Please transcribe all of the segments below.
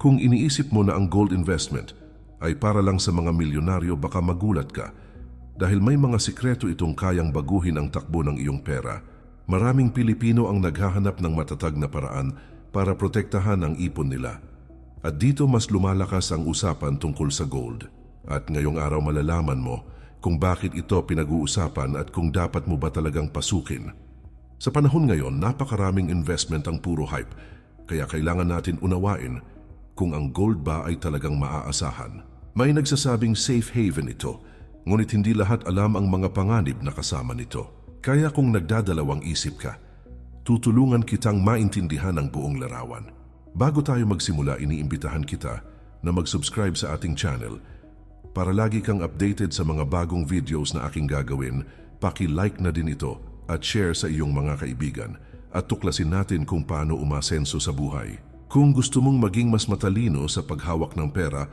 Kung iniisip mo na ang gold investment ay para lang sa mga milyonaryo, baka magulat ka dahil may mga sikreto itong kayang baguhin ang takbo ng iyong pera. Maraming Pilipino ang naghahanap ng matatag na paraan para protektahan ang ipon nila. At dito mas lumalakas ang usapan tungkol sa gold. At ngayong araw malalaman mo kung bakit ito pinag-uusapan at kung dapat mo ba talagang pasukin. Sa panahon ngayon, napakaraming investment ang puro hype, kaya kailangan natin unawain kung ang gold ba ay talagang maaasahan. May nagsasabing safe haven ito, ngunit hindi lahat alam ang mga panganib na kasama nito. Kaya kung nagdadalawang isip ka, tutulungan kitang maintindihan ang buong larawan. Bago tayo magsimula, iniimbitahan kita na mag-subscribe sa ating channel para lagi kang updated sa mga bagong videos na aking gagawin. Paki-like na din ito at share sa iyong mga kaibigan at tuklasin natin kung paano umasenso sa buhay. Kung gusto mong maging mas matalino sa paghawak ng pera,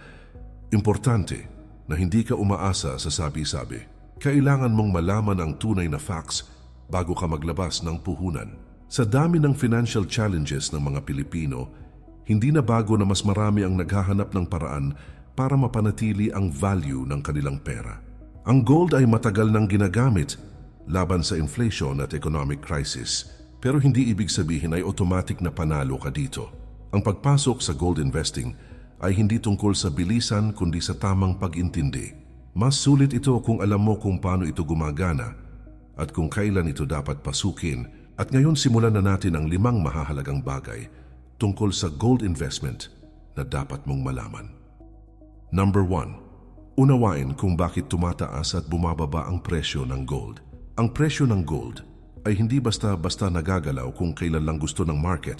importante na hindi ka umaasa sa sabi-sabi. Kailangan mong malaman ang tunay na facts bago ka maglabas ng puhunan. Sa dami ng financial challenges ng mga Pilipino, hindi na bago na mas marami ang naghahanap ng paraan para mapanatili ang value ng kanilang pera. Ang gold ay matagal nang ginagamit laban sa inflation at economic crisis, pero hindi ibig sabihin ay automatic na panalo ka dito. Ang pagpasok sa gold investing ay hindi tungkol sa bilisan kundi sa tamang pag-intindi. Mas sulit ito kung alam mo kung paano ito gumagana at kung kailan ito dapat pasukin. At ngayon simulan na natin ang 5 mahahalagang bagay tungkol sa gold investment na dapat mong malaman. Number 1. Unawain kung bakit tumataas at bumababa ang presyo ng gold. Ang presyo ng gold ay hindi basta-basta nagagalaw kung kailan lang gusto ng market.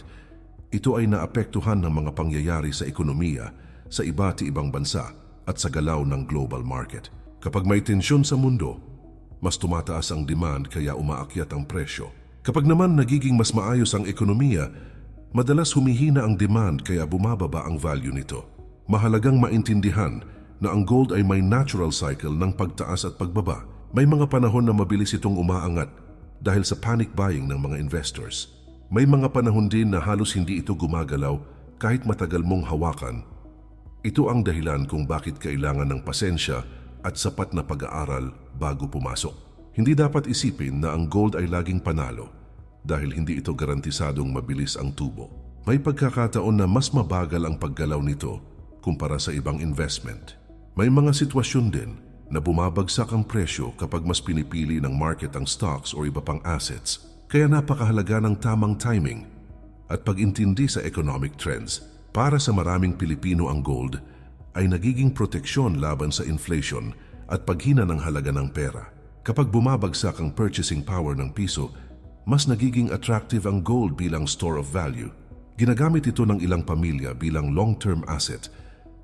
Ito ay naapektuhan ng mga pangyayari sa ekonomiya, sa iba't ibang bansa at sa galaw ng global market. Kapag may tensyon sa mundo, mas tumataas ang demand kaya umaakyat ang presyo. Kapag naman nagiging mas maayos ang ekonomiya, madalas humihina ang demand kaya bumababa ang value nito. Mahalagang maintindihan na ang gold ay may natural cycle ng pagtaas at pagbaba. May mga panahon na mabilis itong umaangat dahil sa panic buying ng mga investors. May mga panahon din na halos hindi ito gumagalaw kahit matagal mong hawakan. Ito ang dahilan kung bakit kailangan ng pasensya at sapat na pag-aaral bago pumasok. Hindi dapat isipin na ang gold ay laging panalo dahil hindi ito garantisadong mabilis ang tubo. May pagkakataon na mas mabagal ang paggalaw nito kumpara sa ibang investment. May mga sitwasyon din na bumabagsak ang presyo kapag mas pinipili ng market ang stocks o iba pang assets. Kaya napakahalaga ng tamang timing at pag-intindi sa economic trends. Para sa maraming Pilipino, ang gold ay nagiging proteksyon laban sa inflation at paghina ng halaga ng pera. Kapag bumabagsak ang purchasing power ng piso, mas nagiging attractive ang gold bilang store of value. Ginagamit ito ng ilang pamilya bilang long-term asset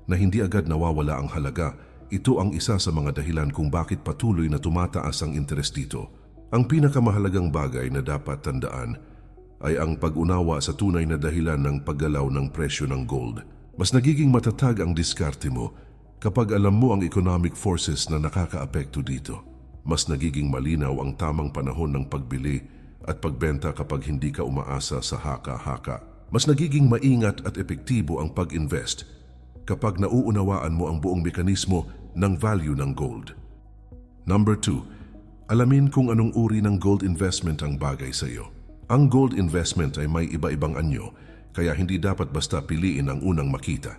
na hindi agad nawawala ang halaga. Ito ang isa sa mga dahilan kung bakit patuloy na tumataas ang interest dito. Ang pinakamahalagang bagay na dapat tandaan ay ang pag-unawa sa tunay na dahilan ng paggalaw ng presyo ng gold. Mas nagiging matatag ang diskarte mo kapag alam mo ang economic forces na nakakaapekto dito. Mas nagiging malinaw ang tamang panahon ng pagbili at pagbenta kapag hindi ka umaasa sa haka-haka. Mas nagiging maingat at epektibo ang pag-invest kapag nauunawaan mo ang buong mekanismo ng value ng gold. Number 2. Alamin kung anong uri ng gold investment ang bagay sa iyo. Ang gold investment ay may iba-ibang anyo, kaya hindi dapat basta piliin ang unang makita.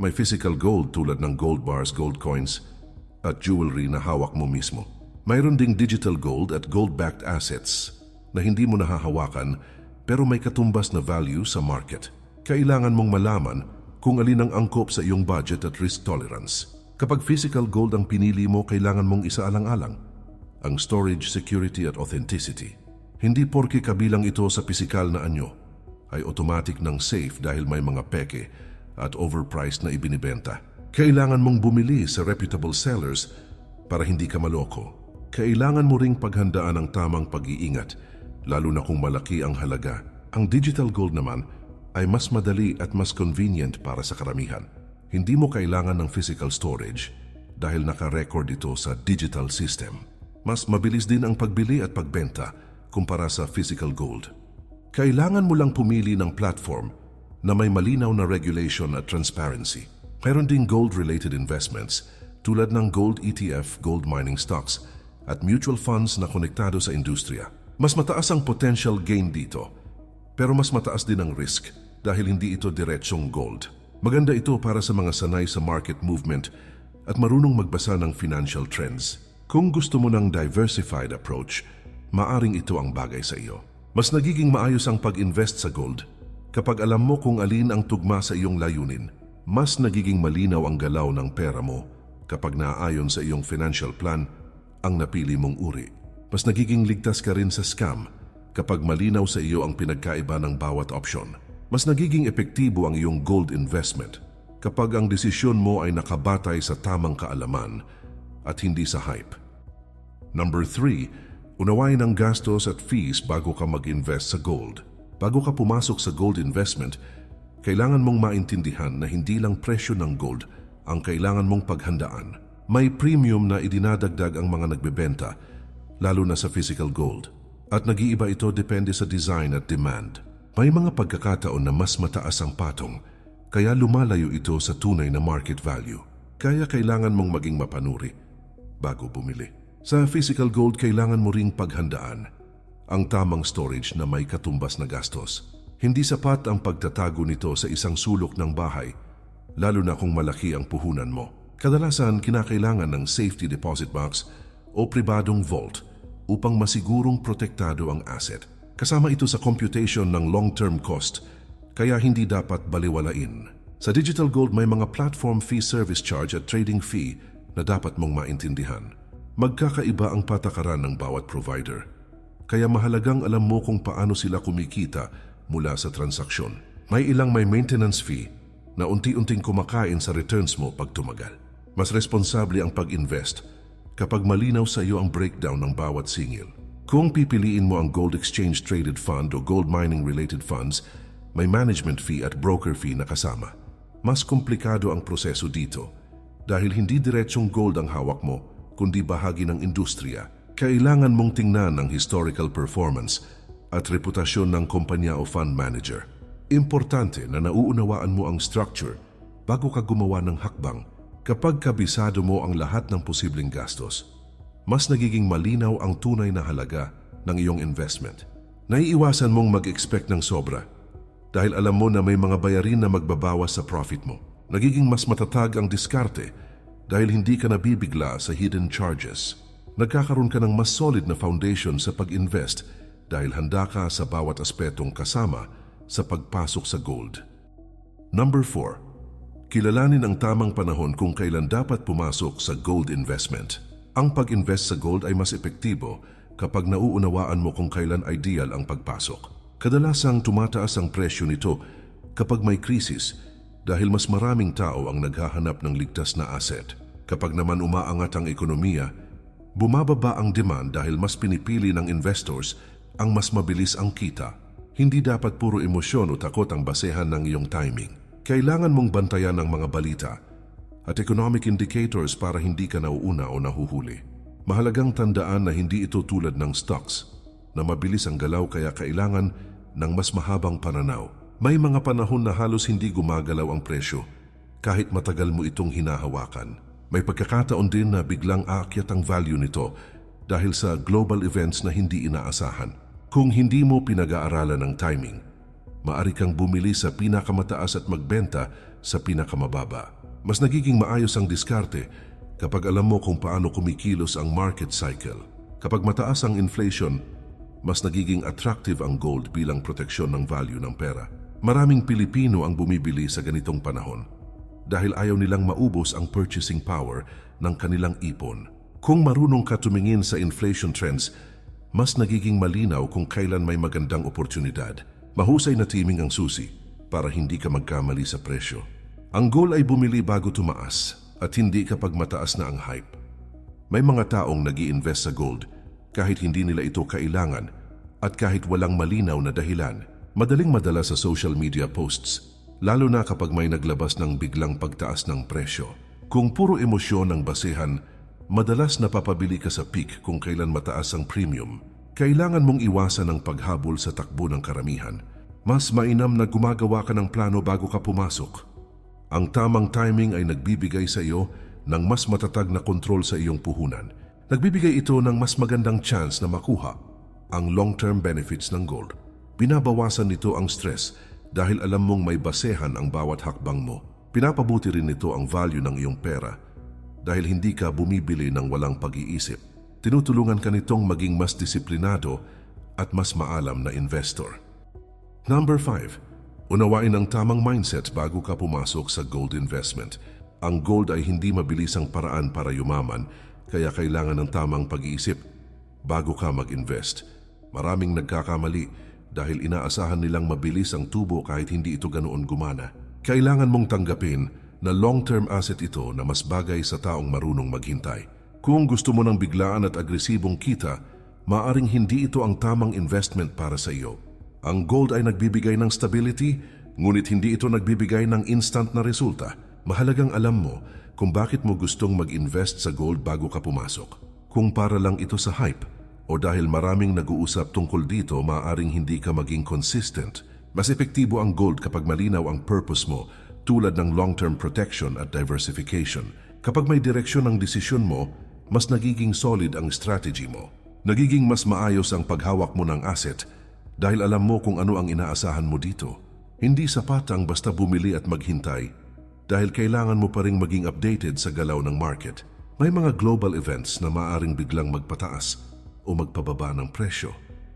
May physical gold tulad ng gold bars, gold coins at jewelry na hawak mo mismo. Mayroon ding digital gold at gold-backed assets na hindi mo nahahawakan pero may katumbas na value sa market. Kailangan mong malaman kung alin ang angkop sa iyong budget at risk tolerance. Kapag physical gold ang pinili mo, kailangan mong isaalang-alang ang storage, security at authenticity. Hindi porke kabilang ito sa pisikal na anyo ay automatic ng safe dahil may mga peke at overpriced na ibinibenta. Kailangan mong bumili sa reputable sellers para hindi ka maloko. Kailangan mo ring paghandaan ang tamang pag-iingat, lalo na kung malaki ang halaga. Ang digital gold naman ay mas madali at mas convenient para sa karamihan. Hindi mo kailangan ng physical storage dahil naka-record ito sa digital system. Mas mabilis din ang pagbili at pagbenta kumpara sa physical gold. Kailangan mo lang pumili ng platform na may malinaw na regulation at transparency. Mayroon ding gold-related investments tulad ng gold ETF, gold mining stocks, at mutual funds na konektado sa industriya. Mas mataas ang potential gain dito, pero mas mataas din ang risk dahil hindi ito diretsyong gold. Maganda ito para sa mga sanay sa market movement at marunong magbasa ng financial trends. Kung gusto mo ng diversified approach, maaring ito ang bagay sa iyo. Mas nagiging maayos ang pag-invest sa gold kapag alam mo kung alin ang tugma sa iyong layunin. Mas nagiging malinaw ang galaw ng pera mo kapag naaayon sa iyong financial plan ang napili mong uri. Mas nagiging ligtas ka rin sa scam kapag malinaw sa iyo ang pinagkaiba ng bawat option. Mas nagiging epektibo ang iyong gold investment kapag ang desisyon mo ay nakabatay sa tamang kaalaman at hindi sa hype. Number 3, unawain ang gastos at fees bago ka mag-invest sa gold. Bago ka pumasok sa gold investment, kailangan mong maintindihan na hindi lang presyo ng gold ang kailangan mong paghandaan. May premium na idinadagdag ang mga nagbebenta, lalo na sa physical gold. At nag-iiba ito depende sa design at demand. May mga pagkakataon na mas mataas ang patong, kaya lumalayo ito sa tunay na market value. Kaya kailangan mong maging mapanuri bago bumili. Sa physical gold, kailangan mo ring paghandaan ang tamang storage na may katumbas na gastos. Hindi sapat ang pagtatago nito sa isang sulok ng bahay, lalo na kung malaki ang puhunan mo. Kadalasan, kinakailangan ng safety deposit box o pribadong vault upang masigurong protektado ang asset. Kasama ito sa computation ng long-term cost, kaya hindi dapat baliwalain. Sa digital gold, may mga platform fee, service charge at trading fee na dapat mong maintindihan. Magkakaiba ang patakaran ng bawat provider, kaya mahalagang alam mo kung paano sila kumikita mula sa transaksyon. May ilang may maintenance fee na unti-unting kumakain sa returns mo pag tumagal. Mas responsable ang pag-invest kapag malinaw sa iyo ang breakdown ng bawat singil. Kung pipiliin mo ang gold exchange traded fund o gold mining related funds, may management fee at broker fee na kasama. Mas komplikado ang proseso dito dahil hindi diretsyong gold ang hawak mo kundi bahagi ng industriya. Kailangan mong tingnan ang historical performance at reputasyon ng kumpanya o fund manager. Importante na nauunawaan mo ang structure bago ka gumawa ng hakbang. Kapag kabisado mo ang lahat ng posibleng gastos, mas nagiging malinaw ang tunay na halaga ng iyong investment. Naiiwasan mong mag-expect ng sobra dahil alam mo na may mga bayarin na magbabawas sa profit mo. Nagiging mas matatag ang diskarte dahil hindi ka nabibigla sa hidden charges. Nagkakaroon ka ng mas solid na foundation sa pag-invest dahil handa ka sa bawat aspetong kasama sa pagpasok sa gold. Number 4. Kilalanin ang tamang panahon kung kailan dapat pumasok sa gold investment. Ang pag-invest sa gold ay mas epektibo kapag nauunawaan mo kung kailan ideal ang pagpasok. Kadalasang tumataas ang presyo nito kapag may krisis dahil mas maraming tao ang naghahanap ng ligtas na asset. Kapag naman umaangat ang ekonomiya, bumababa ang demand dahil mas pinipili ng investors ang mas mabilis ang kita. Hindi dapat puro emosyon o takot ang basehan ng iyong timing. Kailangan mong bantayan ang mga balita at economic indicators para hindi ka nauuna o nahuhuli. Mahalagang tandaan na hindi ito tulad ng stocks na mabilis ang galaw kaya kailangan ng mas mahabang pananaw. May mga panahon na halos hindi gumagalaw ang presyo kahit matagal mo itong hinahawakan. May pagkakataon din na biglang aakyat ang value nito dahil sa global events na hindi inaasahan. Kung hindi mo pinag-aaralan ng timing, maaari kang bumili sa pinakamataas at magbenta sa pinakamababa. Mas nagiging maayos ang diskarte kapag alam mo kung paano kumikilos ang market cycle. Kapag mataas ang inflation, mas nagiging attractive ang gold bilang proteksyon ng value ng pera. Maraming Pilipino ang bumibili sa ganitong panahon dahil ayaw nilang maubos ang purchasing power ng kanilang ipon. Kung marunong ka tumingin sa inflation trends, mas nagiging malinaw kung kailan may magandang oportunidad. Mahusay na timing ang susi para hindi ka magkamali sa presyo. Ang goal ay bumili bago tumaas at hindi kapag mataas na ang hype. May mga taong nag-i-invest sa gold kahit hindi nila ito kailangan at kahit walang malinaw na dahilan. Madaling madala sa social media posts, lalo na kapag may naglabas ng biglang pagtaas ng presyo. Kung puro emosyon ang basehan, madalas napapabili ka sa peak kung kailan mataas ang premium. Kailangan mong iwasan ang paghabol sa takbo ng karamihan Mas mainam na gumagawa ka ng plano bago ka pumasok. Ang tamang timing ay nagbibigay sa iyo ng mas matatag na kontrol sa iyong puhunan. Nagbibigay ito ng mas magandang chance na makuha ang long-term benefits ng gold. Binabawasan nito ang stress dahil alam mong may basehan ang bawat hakbang mo. Pinapabuti rin nito ang value ng iyong pera dahil hindi ka bumibili ng walang pag-iisip. Tinutulungan ka nitong maging mas disiplinado at mas maalam na investor. Number 5. Unawain ang tamang mindset bago ka pumasok sa gold investment. Ang gold ay hindi mabilisang paraan para yumaman, kaya kailangan ng tamang pag-iisip bago ka mag-invest. Maraming nagkakamali dahil inaasahan nilang mabilis ang tubo kahit hindi ito ganoon gumana. Kailangan mong tanggapin na long-term asset ito na mas bagay sa taong marunong maghintay. Kung gusto mo ng biglaan at agresibong kita, maaring hindi ito ang tamang investment para sa iyo. Ang gold ay nagbibigay ng stability, ngunit hindi ito nagbibigay ng instant na resulta. Mahalagang alam mo kung bakit mo gustong mag-invest sa gold bago ka pumasok. Kung para lang ito sa hype o dahil maraming nag-uusap tungkol dito, maaaring hindi ka maging consistent. Mas epektibo ang gold kapag malinaw ang purpose mo, tulad ng long-term protection at diversification. Kapag may direksyon ang desisyon mo, mas nagiging solid ang strategy mo. Nagiging mas maayos ang paghawak mo ng asset dahil alam mo kung ano ang inaasahan mo dito. Hindi sapat ang basta bumili at maghintay dahil kailangan mo pa ring maging updated sa galaw ng market. May mga global events na maaaring biglang magpataas o magpababa ng presyo.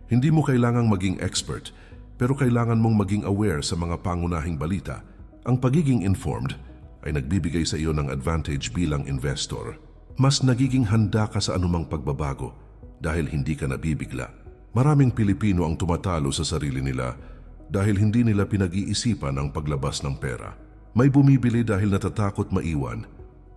Hindi mo kailangang maging expert, pero kailangan mong maging aware sa mga pangunahing balita. Ang pagiging informed ay nagbibigay sa iyo ng advantage bilang investor. Mas nagiging handa ka sa anumang pagbabago dahil hindi ka nabibigla. Maraming Pilipino ang tumatalo sa sarili nila dahil hindi nila pinag-iisipan ang paglabas ng pera. May bumibili dahil natatakot maiwan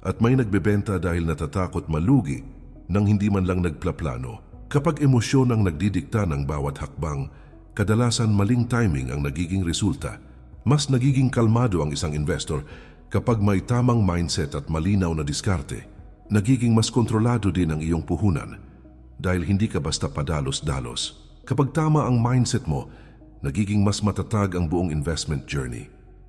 at may nagbebenta dahil natatakot malugi nang hindi man lang nagplaplano. Kapag emosyon ang nagdidikta ng bawat hakbang, kadalasan maling timing ang nagiging resulta. Mas nagiging kalmado ang isang investor kapag may tamang mindset at malinaw na diskarte. Nagiging mas kontrolado din ang iyong puhunan dahil hindi ka basta padalos-dalos. Kapag tama ang mindset mo, nagiging mas matatag ang buong investment journey.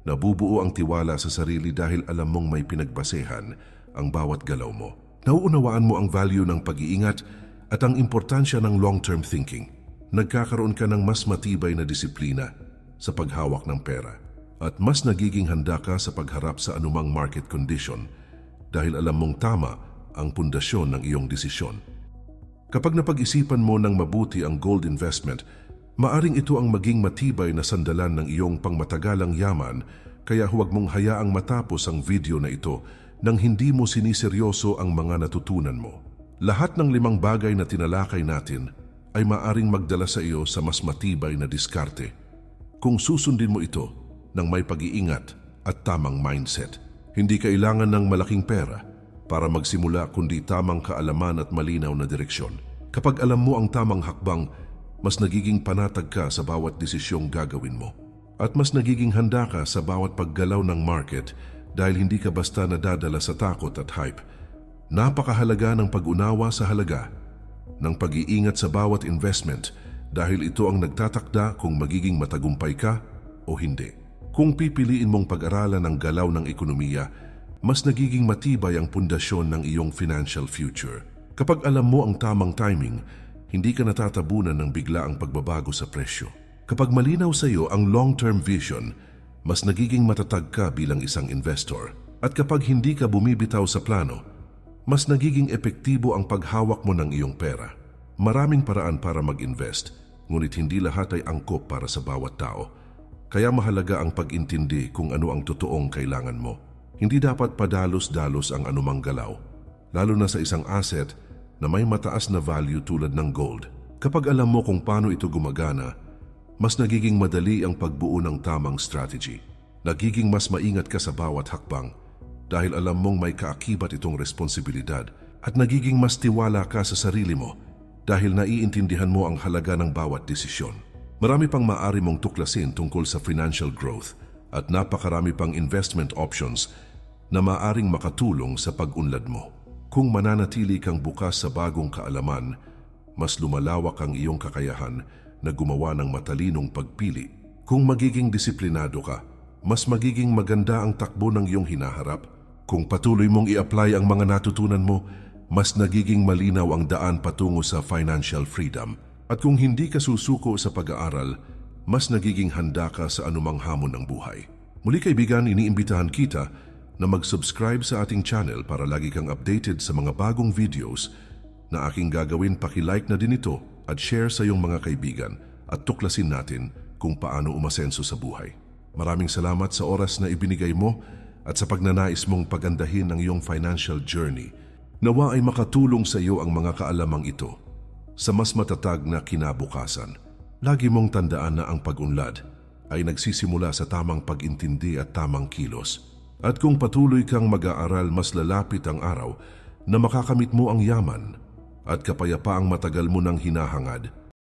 Nabubuo ang tiwala sa sarili dahil alam mong may pinagbasehan ang bawat galaw mo. Nauunawaan mo ang value ng pag-iingat at ang importansya ng long-term thinking. Nagkakaroon ka ng mas matibay na disiplina sa paghawak ng pera at mas nagiging handa ka sa pagharap sa anumang market condition dahil alam mong tama ang pundasyon ng iyong desisyon. Kapag napag-isipan mo ng mabuti ang gold investment, maaring ito ang maging matibay na sandalan ng iyong pangmatagalang yaman, kaya huwag mong hayaang matapos ang video na ito nang hindi mo siniseryoso ang mga natutunan mo. Lahat ng 5 bagay na tinalakay natin ay maaring magdala sa iyo sa mas matibay na diskarte kung susundin mo ito ng may pag-iingat at tamang mindset. Hindi kailangan ng malaking pera para magsimula kundi tamang kaalaman at malinaw na direksyon. Kapag alam mo ang tamang hakbang, mas nagiging panatag ka sa bawat desisyong gagawin mo. At mas nagiging handa ka sa bawat paggalaw ng market dahil hindi ka basta nadadala sa takot at hype. Napakahalaga ng pag-unawa sa halaga ng pag-iingat sa bawat investment dahil ito ang nagtatakda kung magiging matagumpay ka o hindi. Kung pipiliin mong pag-aralan ang galaw ng ekonomiya, mas nagiging matibay ang pundasyon ng iyong financial future. Kapag alam mo ang tamang timing, hindi ka natatabunan ng biglaang pagbabago sa presyo. Kapag malinaw sa iyo ang long-term vision, mas nagiging matatag ka bilang isang investor. At kapag hindi ka bumibitaw sa plano, mas nagiging epektibo ang paghawak mo ng iyong pera. Maraming paraan para mag-invest, ngunit hindi lahat ay angkop para sa bawat tao. Kaya mahalaga ang pag-intindi kung ano ang totoong kailangan mo. Hindi dapat padalos-dalos ang anumang galaw, lalo na sa isang asset na may mataas na value tulad ng gold. Kapag alam mo kung paano ito gumagana, mas nagiging madali ang pagbuo ng tamang strategy. Nagiging mas maingat ka sa bawat hakbang dahil alam mong may kaakibat itong responsibilidad at nagiging mas tiwala ka sa sarili mo dahil naiintindihan mo ang halaga ng bawat desisyon. Marami pang maaari mong tuklasin tungkol sa financial growth at napakarami pang investment options na maaring makatulong sa pag-unlad mo. Kung mananatili kang bukas sa bagong kaalaman, mas lumalawak ang iyong kakayahan na gumawa ng matalinong pagpili. Kung magiging disiplinado ka, mas magiging maganda ang takbo ng iyong hinaharap. Kung patuloy mong i-apply ang mga natutunan mo, mas nagiging malinaw ang daan patungo sa financial freedom. At kung hindi ka susuko sa pag-aaral, mas nagiging handa ka sa anumang hamon ng buhay. Muli kaibigan, iniimbitahan kita na mag-subscribe sa ating channel para lagi kang updated sa mga bagong videos na aking gagawin. Paki-like na din ito at share sa iyong mga kaibigan at tuklasin natin kung paano umasenso sa buhay. Maraming salamat sa oras na ibinigay mo at sa pagnanais mong pagandahin ang iyong financial journey. Nawa ay makatulong sa iyo ang mga kaalamang ito sa mas matatag na kinabukasan. Lagi mong tandaan na ang pag-unlad ay nagsisimula sa tamang pag-intindi at tamang kilos. At kung patuloy kang mag-aaral, mas lalapit ang araw na makakamit mo ang yaman at kapayapaang matagal mo nang hinahangad.